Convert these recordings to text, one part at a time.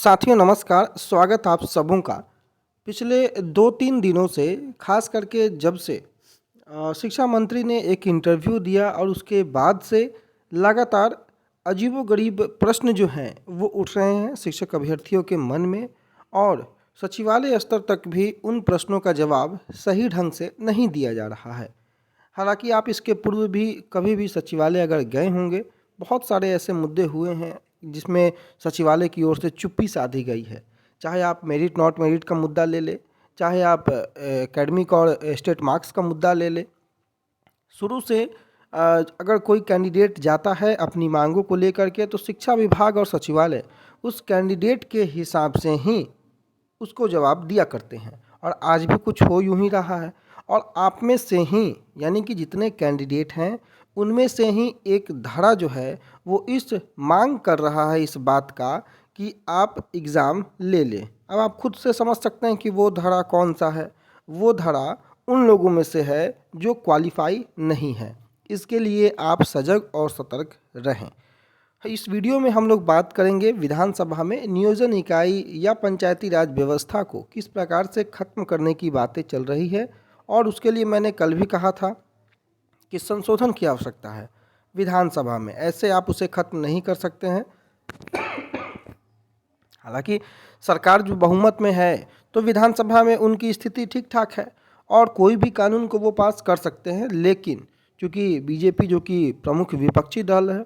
साथियों नमस्कार, स्वागत आप सबों का। पिछले 2-3 दिनों से खास करके जब से शिक्षा मंत्री ने एक इंटरव्यू दिया और उसके बाद से लगातार अजीबोगरीब प्रश्न जो हैं वो उठ रहे हैं शिक्षक अभ्यर्थियों के मन में और सचिवालय स्तर तक भी उन प्रश्नों का जवाब सही ढंग से नहीं दिया जा रहा है। हालांकि आप इसके पूर्व भी कभी भी सचिवालय अगर गए होंगे, बहुत सारे ऐसे मुद्दे हुए हैं जिसमें सचिवालय की ओर से चुप्पी साधी गई है। चाहे आप मेरिट नॉट मेरिट का मुद्दा ले लें, चाहे आप एकेडमिक और स्टेट मार्क्स का मुद्दा ले लें। शुरू से अगर कोई कैंडिडेट जाता है अपनी मांगों को लेकर के, तो शिक्षा विभाग और सचिवालय उस कैंडिडेट के हिसाब से ही उसको जवाब दिया करते हैं और आज भी कुछ हो यूं ही रहा है। और आप में से ही यानी कि जितने कैंडिडेट हैं उनमें से ही एक धड़ा जो है वो इस मांग कर रहा है इस बात का कि आप एग्ज़ाम ले लें। अब आप खुद से समझ सकते हैं कि वो धड़ा कौन सा है। वो धड़ा उन लोगों में से है जो क्वालिफाई नहीं है। इसके लिए आप सजग और सतर्क रहें। इस वीडियो में हम लोग बात करेंगे विधानसभा में नियोजन इकाई या पंचायती राज व्यवस्था को किस प्रकार से खत्म करने की बातें चल रही है और उसके लिए मैंने कल भी कहा था कि संशोधन की आवश्यकता है विधानसभा में। ऐसे आप उसे खत्म नहीं कर सकते हैं। हालांकि सरकार जो बहुमत में है तो विधानसभा में उनकी स्थिति ठीक ठाक है और कोई भी कानून को वो पास कर सकते हैं, लेकिन चूँकि बीजेपी जो कि प्रमुख विपक्षी दल है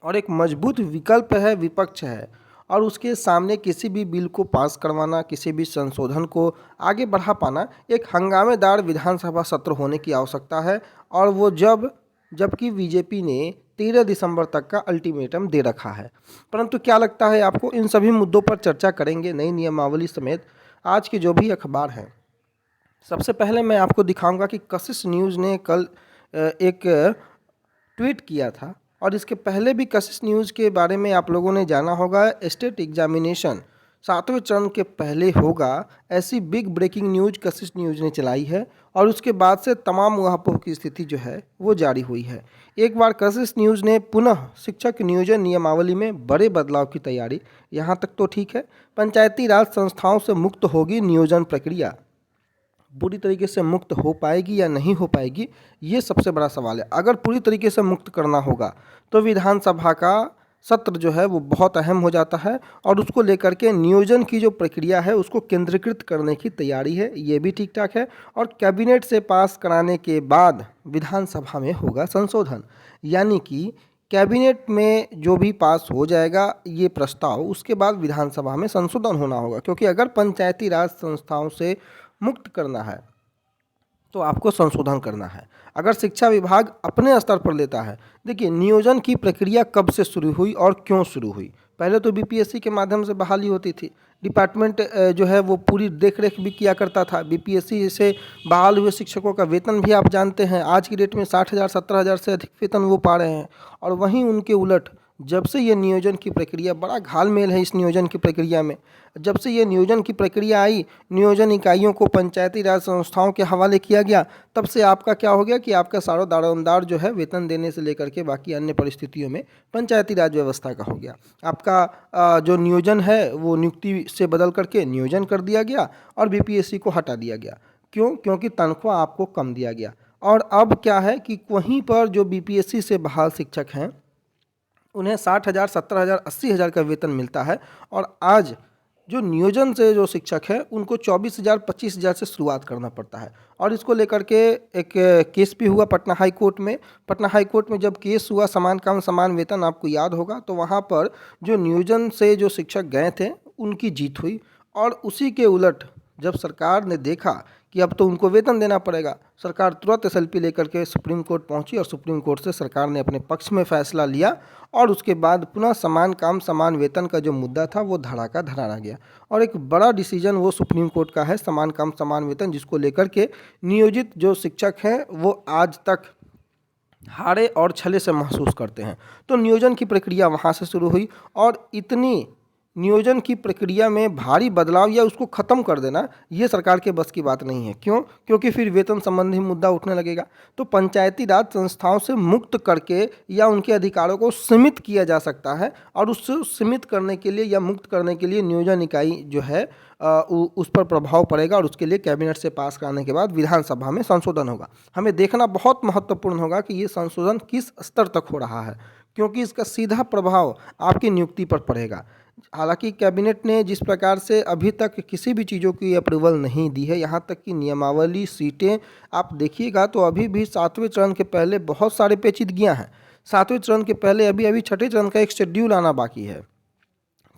और एक मजबूत विकल्प है, विपक्ष है, और उसके सामने किसी भी बिल को पास करवाना, किसी भी संशोधन को आगे बढ़ा पाना एक हंगामेदार विधानसभा सत्र होने की आवश्यकता है। और वो जबकि बीजेपी ने 13 दिसंबर तक का अल्टीमेटम दे रखा है। परंतु क्या लगता है आपको, इन सभी मुद्दों पर चर्चा करेंगे, नई नियमावली समेत आज के जो भी अखबार हैं। सबसे पहले मैं आपको दिखाऊंगा कि कशिश न्यूज़ ने कल एक ट्वीट किया था और इसके पहले भी कशिश न्यूज़ के बारे में आप लोगों ने जाना होगा। स्टेट एग्जामिनेशन 7वें चरण के पहले होगा, ऐसी बिग ब्रेकिंग न्यूज़ कशिश न्यूज़ ने चलाई है और उसके बाद से तमाम ऊहापोह की स्थिति जो है वो जारी हुई है। एक बार कशिश न्यूज़ ने पुनः शिक्षक नियोजन नियमावली में बड़े बदलाव की तैयारी, यहाँ तक तो ठीक है। पंचायती राज संस्थाओं से मुक्त होगी नियोजन प्रक्रिया, पूरी तरीके से मुक्त हो पाएगी या नहीं हो पाएगी, ये सबसे बड़ा सवाल है। अगर पूरी तरीके से मुक्त करना होगा तो विधानसभा का सत्र जो है वो बहुत अहम हो जाता है और उसको लेकर के नियोजन की जो प्रक्रिया है उसको केंद्रीकृत करने की तैयारी है, ये भी ठीक ठाक है। और कैबिनेट से पास कराने के बाद विधानसभा में होगा संशोधन, यानी कि कैबिनेट में जो भी पास हो जाएगा ये प्रस्ताव, उसके बाद विधानसभा में संशोधन होना होगा। क्योंकि अगर पंचायती राज संस्थाओं से मुक्त करना है तो आपको संशोधन करना है। अगर शिक्षा विभाग अपने स्तर पर लेता है, देखिए नियोजन की प्रक्रिया कब से शुरू हुई और क्यों शुरू हुई। पहले तो बीपीएससी के माध्यम से बहाली होती थी, डिपार्टमेंट जो है वो पूरी देखरेख भी किया करता था। बीपीएससी से बहाल हुए शिक्षकों का वेतन भी आप जानते हैं, आज की डेट में 60,000 70,000 से अधिक वेतन वो पा रहे हैं। और वहीं उनके उलट जब से ये नियोजन की प्रक्रिया, बड़ा घालमेल है इस नियोजन की प्रक्रिया में, जब से ये नियोजन की प्रक्रिया आई, नियोजन इकाइयों को पंचायती राज संस्थाओं के हवाले किया गया, तब से आपका क्या हो गया कि आपका सारा दारोमदार जो है वेतन देने से लेकर के बाकी अन्य परिस्थितियों में पंचायती राज व्यवस्था का हो गया। आपका जो नियोजन है वो नियुक्ति से बदल करके नियोजन कर दिया गया और बीपीएससी को हटा दिया गया। क्यों? क्योंकि तनख्वाह आपको कम दिया गया। और अब क्या है कि वहीं पर जो बीपीएससी से बहाल शिक्षक हैं उन्हें 60,000 70,000 80,000 का वेतन मिलता है और आज जो नियोजन से जो शिक्षक है उनको 24,000 25,000 से शुरुआत करना पड़ता है। और इसको लेकर के एक केस भी हुआ पटना हाई कोर्ट में। पटना हाई कोर्ट में जब केस हुआ समान काम समान वेतन, आपको याद होगा, तो वहाँ पर जो नियोजन से जो शिक्षक गए थे उनकी जीत हुई। और उसी के उलट जब सरकार ने देखा कि अब तो उनको वेतन देना पड़ेगा, सरकार तुरंत एसएलपी लेकर के सुप्रीम कोर्ट पहुंची और सुप्रीम कोर्ट से सरकार ने अपने पक्ष में फैसला लिया और उसके बाद पुनः समान काम समान वेतन का जो मुद्दा था वो धड़ाका धड़ाना गया। और एक बड़ा डिसीजन वो सुप्रीम कोर्ट का है, समान काम समान वेतन, जिसको लेकर के नियोजित जो शिक्षक हैं वो आज तक हारे और छले से महसूस करते हैं। तो नियोजन की प्रक्रिया वहाँ से शुरू हुई और इतनी नियोजन की प्रक्रिया में भारी बदलाव या उसको ख़त्म कर देना ये सरकार के बस की बात नहीं है। क्यों? क्योंकि फिर वेतन संबंधी मुद्दा उठने लगेगा। तो पंचायती राज संस्थाओं से मुक्त करके या उनके अधिकारों को सीमित किया जा सकता है, और उससे सीमित करने के लिए या मुक्त करने के लिए नियोजन इकाई जो है उस पर प्रभाव पड़ेगा, और उसके लिए कैबिनेट से पास कराने के बाद विधानसभा में संशोधन होगा। हमें देखना बहुत महत्वपूर्ण होगा कि ये संशोधन किस स्तर तक हो रहा है, क्योंकि इसका सीधा प्रभाव आपकी नियुक्ति पर पड़ेगा। हालांकि कैबिनेट ने जिस प्रकार से अभी तक किसी भी चीज़ों की अप्रूवल नहीं दी है, यहाँ तक कि नियमावली, सीटें आप देखिएगा तो अभी भी 7वें चरण के पहले बहुत सारे पेचीदगियाँ हैं। 7वें चरण के पहले अभी छठे चरण का एक शेड्यूल आना बाकी है।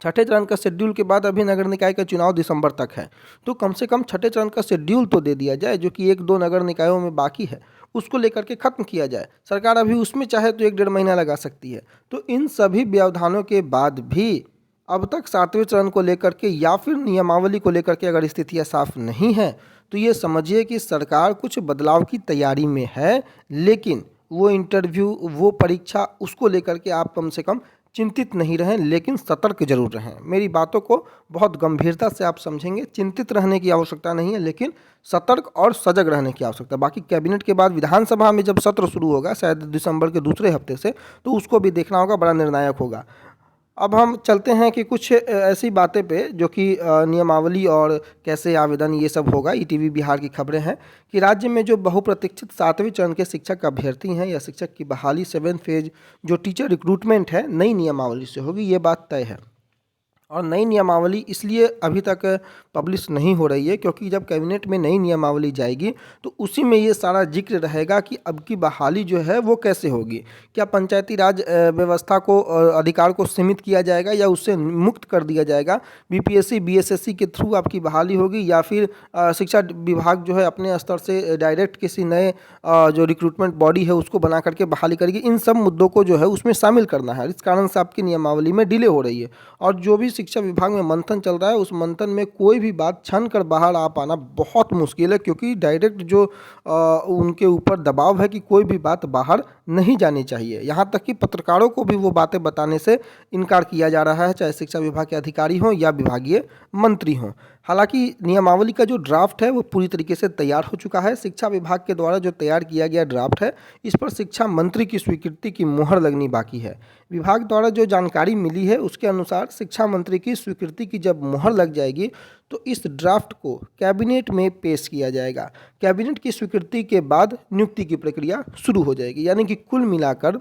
छठे चरण का शेड्यूल के बाद अभी नगर निकाय का चुनाव दिसंबर तक है। तो कम से कम छठे चरण का शेड्यूल तो दे दिया जाए, जो कि 1-2 नगर निकायों में बाकी है, उसको लेकर के ख़त्म किया जाए। सरकार अभी उसमें चाहे तो 1-1.5 महीना लगा सकती है। तो इन सभी व्यवधानों के बाद भी अब तक 7वें चरण को लेकर के या फिर नियमावली को लेकर के अगर स्थितियाँ साफ नहीं हैं, तो ये समझिए कि सरकार कुछ बदलाव की तैयारी में है। लेकिन वो इंटरव्यू, वो परीक्षा, उसको लेकर के आप कम से कम चिंतित नहीं रहें, लेकिन सतर्क जरूर रहें। मेरी बातों को बहुत गंभीरता से आप समझेंगे। चिंतित रहने की आवश्यकता नहीं है, लेकिन सतर्क और सजग रहने की आवश्यकता। बाकी कैबिनेट के बाद विधानसभा में जब सत्र शुरू होगा, शायद दिसंबर के दूसरे हफ्ते से, तो उसको भी देखना होगा, बड़ा निर्णायक होगा। अब हम चलते हैं कि कुछ ऐसी बातें पे जो कि नियमावली और कैसे आवेदन ये सब होगा। ईटीवी बिहार की खबरें हैं कि राज्य में जो बहुप्रतीक्षित 7वें चरण के शिक्षक अभ्यर्थी हैं या शिक्षक की बहाली 7 फेज जो टीचर रिक्रूटमेंट है, नई नियमावली से होगी, ये बात तय है। और नई नियमावली इसलिए अभी तक पब्लिश नहीं हो रही है क्योंकि जब कैबिनेट में नई नियमावली जाएगी तो उसी में ये सारा जिक्र रहेगा कि अब की बहाली जो है वो कैसे होगी। क्या पंचायती राज व्यवस्था को, अधिकार को सीमित किया जाएगा या उससे मुक्त कर दिया जाएगा? बीपीएससी बीएसएससी के थ्रू आपकी बहाली होगी या फिर शिक्षा विभाग जो है अपने स्तर से डायरेक्ट किसी नए जो रिक्रूटमेंट बॉडी है उसको बना करके बहाली करेगी? इन सब मुद्दों को जो है उसमें शामिल करना है। इस कारण से आपकी नियमावली में डिले हो रही है। और जो भी शिक्षा विभाग में मंथन चल रहा है, उस मंथन में कोई भी बात छन कर बाहर आ पाना बहुत मुश्किल है, क्योंकि डायरेक्ट जो उनके ऊपर दबाव है कि कोई भी बात बाहर नहीं जानी चाहिए। यहाँ तक कि पत्रकारों को भी वो बातें बताने से इनकार किया जा रहा है, चाहे शिक्षा विभाग के अधिकारी हों या विभागीय मंत्री हों। हालांकि नियमावली का जो ड्राफ्ट है वो पूरी तरीके से तैयार हो चुका है। शिक्षा विभाग के द्वारा जो तैयार किया गया ड्राफ्ट है, इस पर शिक्षा मंत्री की स्वीकृति की मुहर लगनी बाकी है। विभाग द्वारा जो जानकारी मिली है उसके अनुसार शिक्षा मंत्री की स्वीकृति की जब मुहर लग जाएगी तो इस ड्राफ्ट को कैबिनेट में पेश किया जाएगा। कैबिनेट की स्वीकृति के बाद नियुक्ति की प्रक्रिया शुरू हो जाएगी। यानी कि कुल मिलाकर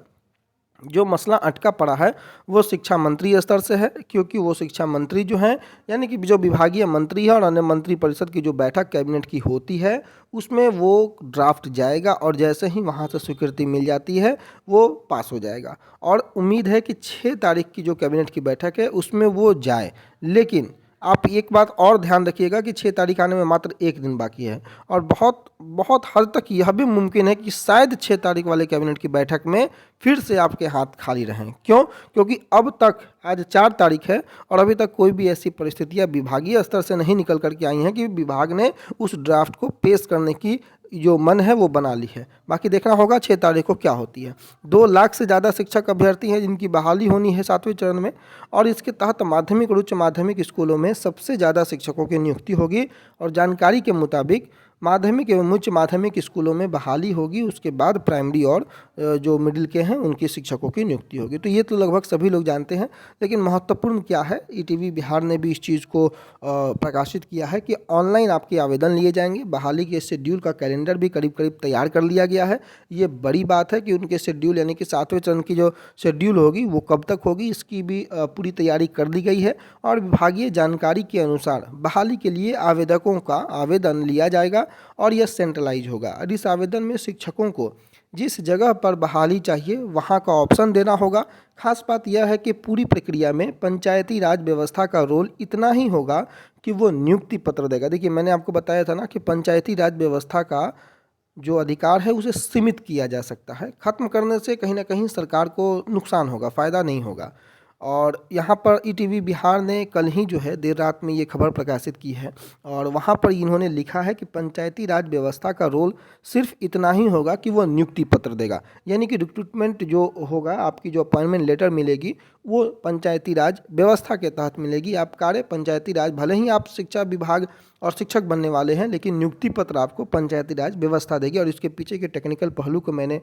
जो मसला अटका पड़ा है वो शिक्षा मंत्री स्तर से है, क्योंकि वो शिक्षा मंत्री जो हैं, यानी कि जो विभागीय मंत्री है और अन्य मंत्री परिषद की जो बैठक कैबिनेट की होती है उसमें वो ड्राफ्ट जाएगा और जैसे ही वहाँ से स्वीकृति मिल जाती है वो पास हो जाएगा। और उम्मीद है कि 6 तारीख की जो कैबिनेट की बैठक है उसमें वो जाए। लेकिन आप एक बात और ध्यान रखिएगा कि 6 तारीख आने में मात्र 1 दिन बाकी है, और बहुत बहुत हद तक यह भी मुमकिन है कि शायद 6 तारीख वाले कैबिनेट की बैठक में फिर से आपके हाथ खाली रहें। क्यों? क्योंकि अब तक, आज 4 तारीख है और अभी तक कोई भी ऐसी परिस्थितियां विभागीय स्तर से नहीं निकल करके आई हैं कि विभाग ने उस ड्राफ्ट को पेश करने की जो मन है वो बना ली है। बाकी देखना होगा 6 तारीख को क्या होती है। 2 लाख से ज़्यादा शिक्षक अभ्यर्थी हैं जिनकी बहाली होनी है 7वें चरण में, और इसके तहत माध्यमिक और उच्च माध्यमिक स्कूलों में सबसे ज़्यादा शिक्षकों की नियुक्ति होगी। और जानकारी के मुताबिक माध्यमिक एवं उच्च माध्यमिक स्कूलों में बहाली होगी, उसके बाद प्राइमरी और जो मिडिल के हैं उनके शिक्षकों की नियुक्ति होगी। तो ये तो लगभग सभी लोग जानते हैं, लेकिन महत्वपूर्ण क्या है, ईटीवी बिहार ने भी इस चीज़ को प्रकाशित किया है कि ऑनलाइन आपके आवेदन लिए जाएंगे। बहाली के शेड्यूल का कैलेंडर भी करीब करीब तैयार कर लिया गया है। ये बड़ी बात है कि उनके शेड्यूल, यानी कि 7वें चरण की जो शेड्यूल होगी वो कब तक होगी, इसकी भी पूरी तैयारी कर ली गई है। और विभागीय जानकारी के अनुसार बहाली के लिए आवेदकों का आवेदन लिया जाएगा और यह सेंट्रलाइज होगा। और इस आवेदन में शिक्षकों को जिस जगह पर बहाली चाहिए वहाँ का ऑप्शन देना होगा। खास बात यह है कि पूरी प्रक्रिया में पंचायती राज व्यवस्था का रोल इतना ही होगा कि वो नियुक्ति पत्र देगा। देखिए, मैंने आपको बताया था ना कि पंचायती राज व्यवस्था का जो अधिकार है उसे सीमित किया जा सकता है। ख़त्म करने से कहीं ना कहीं सरकार को नुकसान होगा, फ़ायदा नहीं होगा। और यहाँ पर ईटीवी बिहार ने कल ही जो है देर रात में ये खबर प्रकाशित की है, और वहाँ पर इन्होंने लिखा है कि पंचायती राज व्यवस्था का रोल सिर्फ इतना ही होगा कि वो नियुक्ति पत्र देगा। यानी कि रिक्रूटमेंट जो होगा, आपकी जो अपॉइंटमेंट लेटर मिलेगी वो पंचायती राज व्यवस्था के तहत मिलेगी। आप कार्य पंचायती राज, भले ही आप शिक्षा विभाग और शिक्षक बनने वाले हैं, लेकिन नियुक्ति पत्र आपको पंचायती राज व्यवस्था देगी। और इसके पीछे के टेक्निकल पहलू को मैंने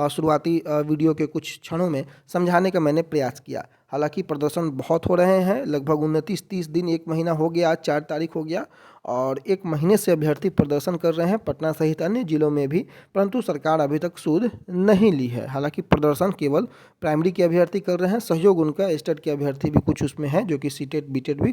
शुरुआती वीडियो के कुछ क्षणों में समझाने का मैंने प्रयास किया। हालांकि प्रदर्शन बहुत हो रहे हैं, लगभग 29-30 दिन, 1 महीना हो गया, आज 4 तारीख हो गया, और 1 महीने से अभ्यर्थी प्रदर्शन कर रहे हैं पटना सहित अन्य जिलों में भी, परंतु सरकार अभी तक सूद नहीं ली है। हालांकि प्रदर्शन केवल प्राइमरी के अभ्यर्थी कर रहे हैं, सहयोग उनका स्टेट के अभ्यर्थी भी कुछ उसमें है जो कि सीटेट बीटेट भी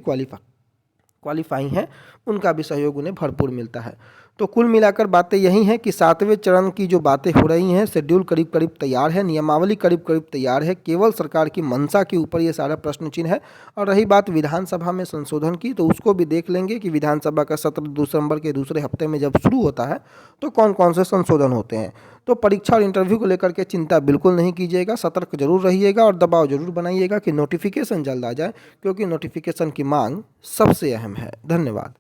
क्वालिफाई हैं, उनका भी सहयोग उन्हें भरपूर मिलता है। तो कुल मिलाकर बातें यही हैं कि 7वें चरण की जो बातें हो रही हैं, शेड्यूल करीब करीब तैयार है, नियमावली करीब करीब तैयार है, केवल सरकार की मंशा के ऊपर ये सारा प्रश्न चिन्ह है। और रही बात विधानसभा में संशोधन की, तो उसको भी देख लेंगे कि विधानसभा का सत्र दिसंबर के दूसरे हफ्ते में जब शुरू होता है तो कौन कौन से संशोधन होते हैं। तो परीक्षा और इंटरव्यू को लेकर के चिंता बिल्कुल नहीं कीजिएगा, सतर्क जरूर रहिएगा और दबाव जरूर बनाइएगा कि नोटिफिकेशन जल्द आ जाए, क्योंकि नोटिफिकेशन की मांग सबसे अहम है। धन्यवाद।